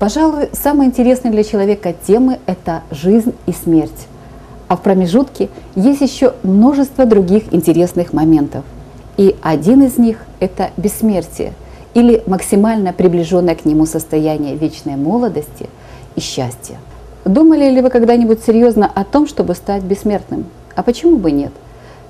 Пожалуй, самые интересные для человека темы – это жизнь и смерть. А в промежутке есть еще множество других интересных моментов. И один из них – это бессмертие, или максимально приближенное к нему состояние вечной молодости и счастья. Думали ли вы когда-нибудь серьезно о том, чтобы стать бессмертным? А почему бы нет?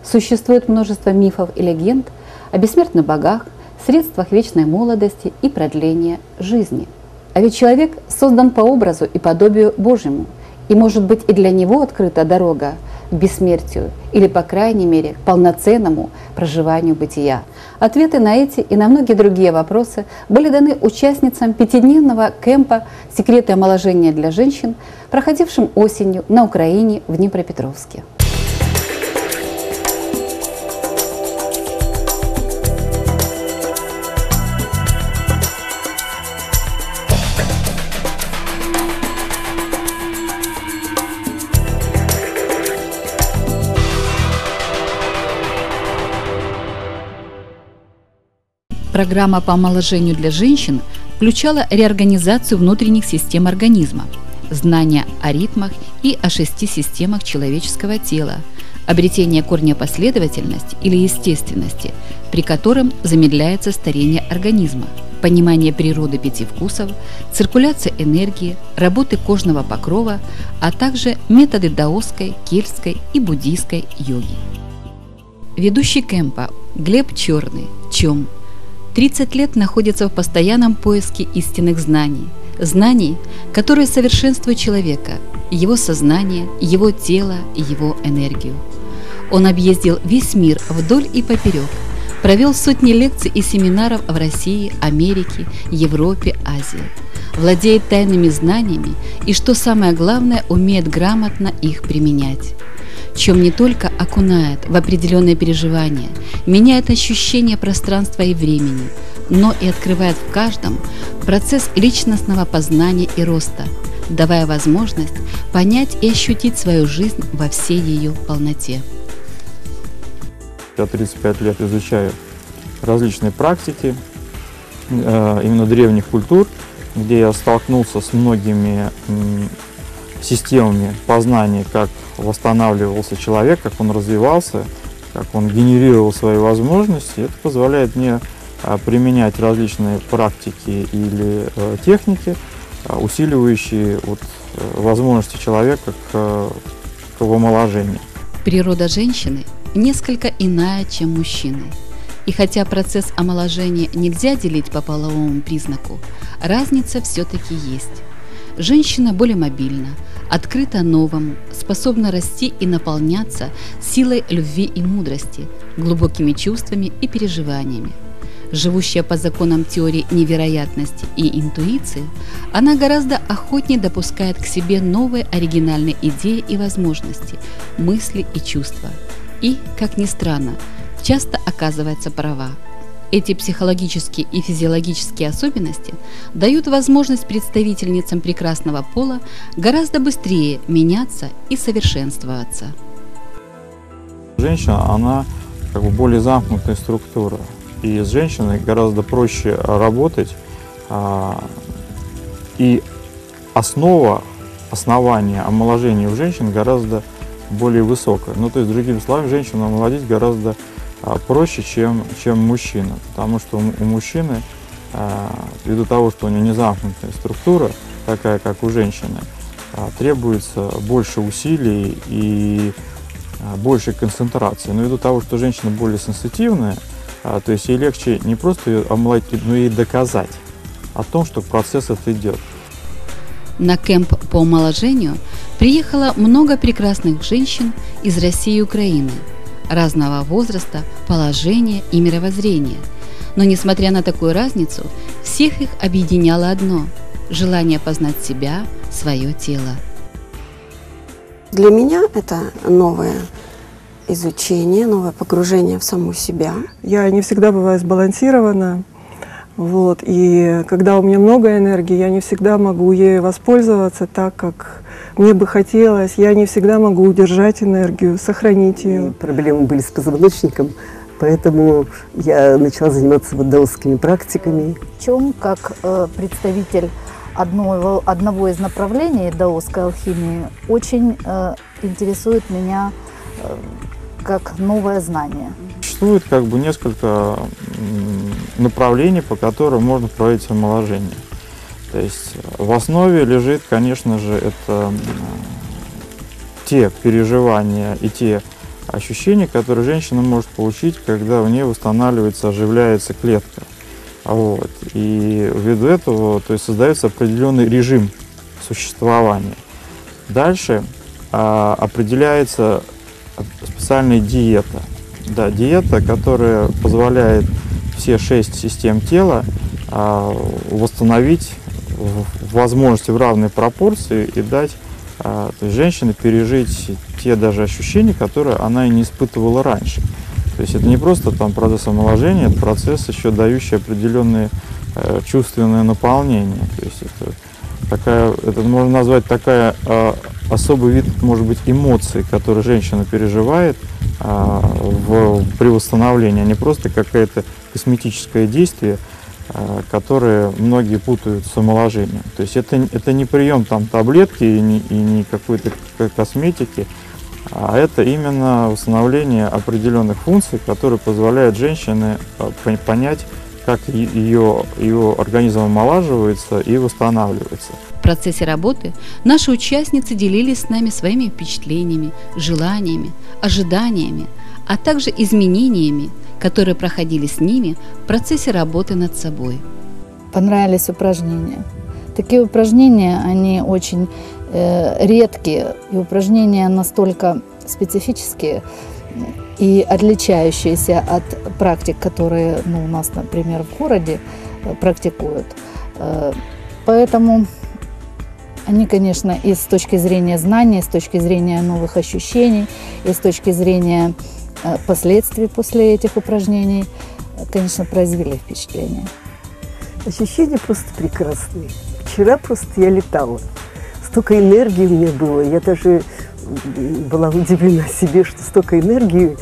Существует множество мифов и легенд о бессмертных богах, средствах вечной молодости и продления жизни. А ведь человек создан по образу и подобию Божьему, и может быть и для него открыта дорога к бессмертию или, по крайней мере, к полноценному проживанию бытия. Ответы на эти и на многие другие вопросы были даны участницам пятидневного кемпа «Секреты омоложения для женщин», проходившим осенью на Украине в Днепропетровске. Программа по омоложению для женщин включала реорганизацию внутренних систем организма, знания о ритмах и о 6 системах человеческого тела, обретение корня последовательности или естественности, при котором замедляется старение организма, понимание природы 5 вкусов, циркуляция энергии, работы кожного покрова, а также методы даосской, кельтской и буддийской йоги. Ведущий кемпа Глеб Черный, ЧОМ, 30 лет находится в постоянном поиске истинных знаний, знаний, которые совершенствуют человека, его сознание, его тело, его энергию. Он объездил весь мир вдоль и поперек, провел сотни лекций и семинаров в России, Америке, Европе, Азии, владеет тайными знаниями и, что самое главное, умеет грамотно их применять. Чем не только окунает в определенные переживания, меняет ощущение пространства и времени, но и открывает в каждом процесс личностного познания и роста, давая возможность понять и ощутить свою жизнь во всей ее полноте. Я 35 лет изучаю различные практики, именно древних культур, где я столкнулся с многими системами познания, как восстанавливался человек, как он развивался, как он генерировал свои возможности. Это позволяет мне применять различные практики или техники, усиливающие возможности человека к омоложению. Природа женщины несколько иная, чем мужчины. И хотя процесс омоложения нельзя делить по половому признаку, разница все-таки есть. Женщина более мобильна, открыта новому, способна расти и наполняться силой любви и мудрости, глубокими чувствами и переживаниями. Живущая по законам теории невероятности и интуиции, она гораздо охотнее допускает к себе новые оригинальные идеи и возможности, мысли и чувства. И, как ни странно, часто оказывается права. Эти психологические и физиологические особенности дают возможность представительницам прекрасного пола гораздо быстрее меняться и совершенствоваться. Женщина, она более замкнутая структура, и с женщиной гораздо проще работать, и основание омоложения у женщин гораздо более высокое. То есть, другими словами, женщину омолодить гораздо проще, чем мужчина, потому что у мужчины, ввиду того, что у него не замкнутая структура, такая как у женщины, требуется больше усилий и больше концентрации. Но ввиду того, что женщина более сенситивная, то есть ей легче не просто ее омолодить, но и доказать о том, что процесс этот идет. На кемп по омоложению приехало много прекрасных женщин из России и Украины, разного возраста, положения и мировоззрения. Но несмотря на такую разницу, всех их объединяло одно – желание познать себя, свое тело. Для меня это новое изучение, новое погружение в саму себя. Я не всегда бываю сбалансирована. И когда у меня много энергии, я не всегда могу ею воспользоваться так, как мне бы хотелось. Я не всегда могу удержать энергию, сохранить ее. Проблемы были с позвоночником, поэтому я начала заниматься даосскими практиками. ЧОМ, как представитель одного из направлений даосской алхимии очень интересует меня как новое знание. Существует как бы несколько направлений, по которым можно проводить омоложение. То есть в основе лежит, конечно же, это те переживания и те ощущения, которые женщина может получить, когда в ней восстанавливается, оживляется клетка. Вот. И ввиду этого, то есть, создается определенный режим существования. Дальше определяется специальная диета. Да, диета, которая позволяет все 6 систем тела восстановить в возможности в равной пропорции и дать то есть женщине пережить те даже ощущения, которые она и не испытывала раньше. То есть это не просто там процесс омоложения, это процесс еще дающий определенные чувственное наполнение. То есть это можно назвать такая особый вид, может быть, эмоций, которые женщина переживает при восстановлении, а не просто какое-то косметическое действие, которые многие путают с омоложением. То есть это не прием там таблетки и не какой-то косметики, а это именно восстановление определенных функций, которые позволяют женщине понять, как ее организм омолаживается и восстанавливается. В процессе работы наши участницы делились с нами своими впечатлениями, желаниями, ожиданиями, а также изменениями, которые проходили с ними в процессе работы над собой. Понравились упражнения. Такие упражнения, они очень редкие, и упражнения настолько специфические и отличающиеся от практик, которые у нас, например, в городе практикуют. Поэтому они, конечно, и с точки зрения знаний, и с точки зрения новых ощущений, и с точки зрения последствий после этих упражнений, конечно, произвели впечатление. Ощущения просто прекрасные. Вчера просто я летала. Столько энергии у меня было. Я даже была удивлена себе, что столько энергии.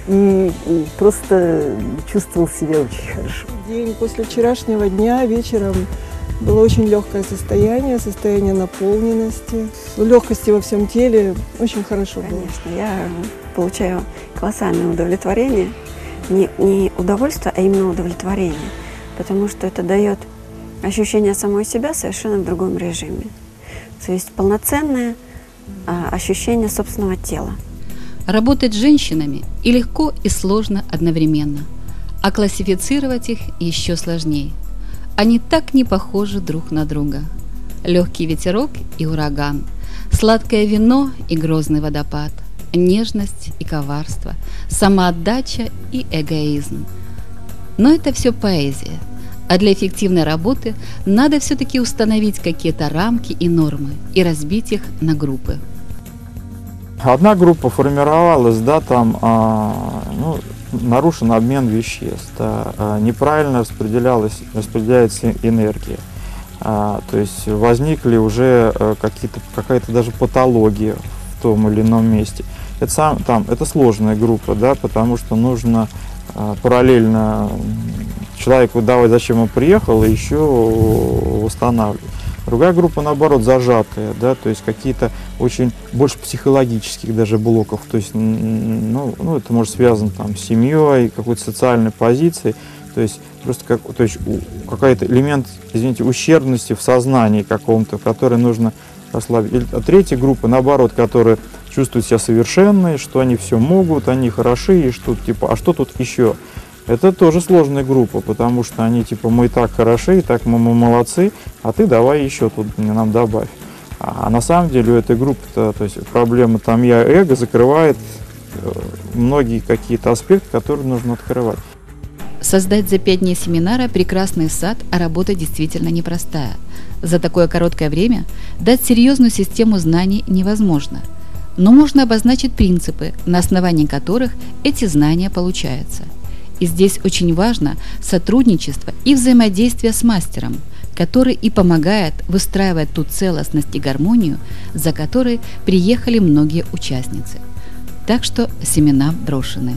И просто чувствовала себя очень хорошо. День после вчерашнего дня вечером было очень легкое состояние наполненности, легкости во всем теле. Очень хорошо было. Конечно, я получаю колоссальное удовлетворение. Не удовольствие, а именно удовлетворение. Потому что это дает ощущение самой себя совершенно в другом режиме. То есть полноценное ощущение собственного тела. Работать с женщинами и легко, и сложно одновременно, а классифицировать их еще сложнее. Они так не похожи друг на друга. Легкий ветерок и ураган, сладкое вино и грозный водопад, нежность и коварство, самоотдача и эгоизм. Но это все поэзия, а для эффективной работы надо все-таки установить какие-то рамки и нормы и разбить их на группы. Одна группа формировалась, да, там нарушен обмен веществ, неправильно распределяется энергия, то есть возникли уже какая-то даже патология в том или ином месте. Это сложная группа, да, потому что нужно параллельно человеку давать, зачем он приехал, и еще восстанавливать. Другая группа, наоборот, зажатая, да, то есть какие-то очень больше психологических даже блоков, то есть, это может связано там с семьей, какой-то социальной позицией, то есть просто какой-то элемент, извините, ущербности в сознании каком-то, который нужно расслабить. А третья группа, наоборот, которая чувствует себя совершенной, что они все могут, они хороши, и что типа, а что тут еще? Это тоже сложная группа, потому что они типа, мы и так хороши, и так мы молодцы, а ты давай еще тут нам добавь. А на самом деле у этой группы, то есть проблема там я, эго закрывает многие какие-то аспекты, которые нужно открывать. Создать за 5 дней семинара прекрасный сад, а работа действительно непростая. За такое короткое время дать серьезную систему знаний невозможно. Но можно обозначить принципы, на основании которых эти знания получаются. И здесь очень важно сотрудничество и взаимодействие с мастером, который и помогает выстраивать ту целостность и гармонию, за которой приехали многие участницы. Так что семена брошены.